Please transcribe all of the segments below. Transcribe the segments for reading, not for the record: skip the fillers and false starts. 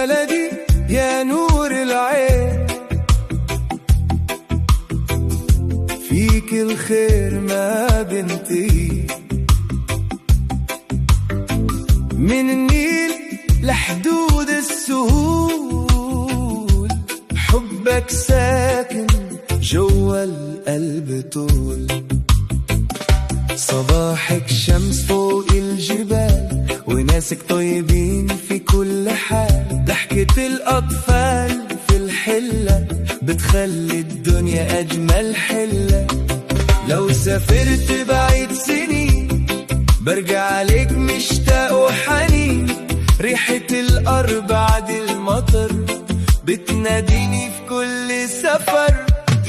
بلدي يا نور العين، فيك الخير ما بنتهي، من النيل لحدود السهول، حبك ساكن جوا القلب طول. صباحك شمس فوق الجبال، وناسك طيبين في كل حال، ضحكة الأطفال في الحلة بتخلي الدنيا أجمل حلة. لو سافرت بعيد سنين برجع عليك مشتاق وحنين، ريحة الأرض بعد المطر بتناديني في كل سفر.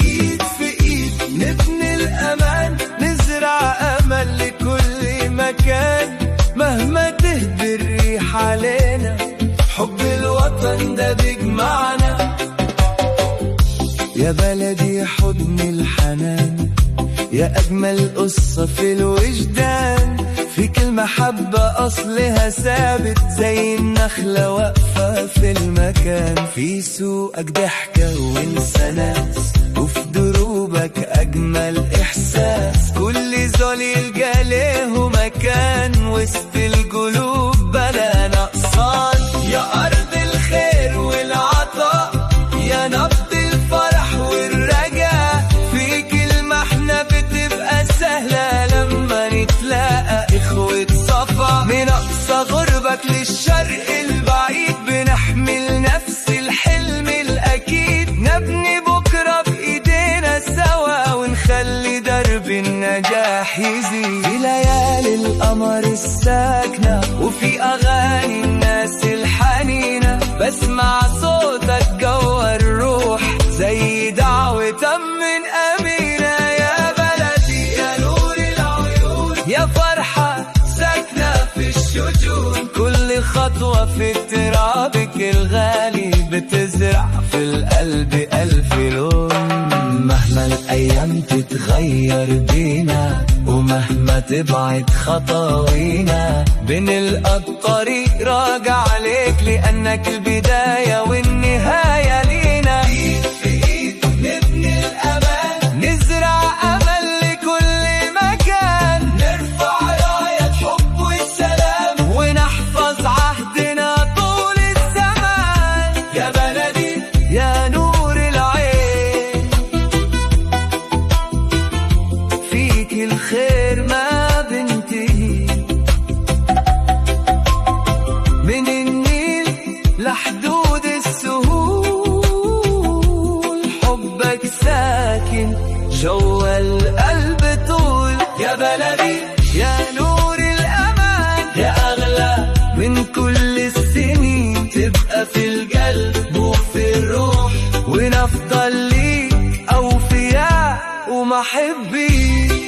إيد في إيد نبني الأمان، نزرع أمل لكل مكان، مهما تهدي الريح علينا حب الوطن ده بيجمعنا. يا بلدي حضن الحنان، يا أجمل قصة في الوجدان، فيك المحبة أصلها ثابت زي النخلة واقفة في المكان. في سوقك ضحكة وانسى ناس، وفي دروبك أجمل إحساس، كل زول يلقى له مكان وسط القلوب بلا نقصان. يا أرض الخير والعطاء، يا نبض الفرح والرجاء، فيك المحنة بتبقى سهلة لما نتلاقى إخوة صفا. من أقصى غربك للشرق البعيد بنحمل نفس الحلم الأكيد، نبني بكرة بإيدينا سوا ونخلي درب النجاح يزيد. في ليالي القمر الساكنة وفي أغاني الناس الحنينة، بسمع صوتك جوا الروح زي دعوة من أمينة. يا بلدي يا نور العيون، يا فرحة ساكنة في الشجون، كل خطوة في ترابك الغالي بتزرع في القلب ألف لون. مهما الأيام تتغير بينا، ومهما تبعد خطاوينا، بنلقى الطريق راجع عليك، لأنك البداية والنهاية لينا. إيد في إيد نبني الأمان، نزرع أمل لكل مكان، نرفع راية حب والسلام ونحفظ عهدنا طول الزمان. يا بلدي يا نور العين، فيك الخير ما بنتهي، من النيل لحدود السهول، حبك ساكن جوا القلب طول. يا بلدي يا نور الأمان، يا أغلى من كل السنين، تبقى في القلب وفي الروح، ونفضل ليك أوفياء ومحبين.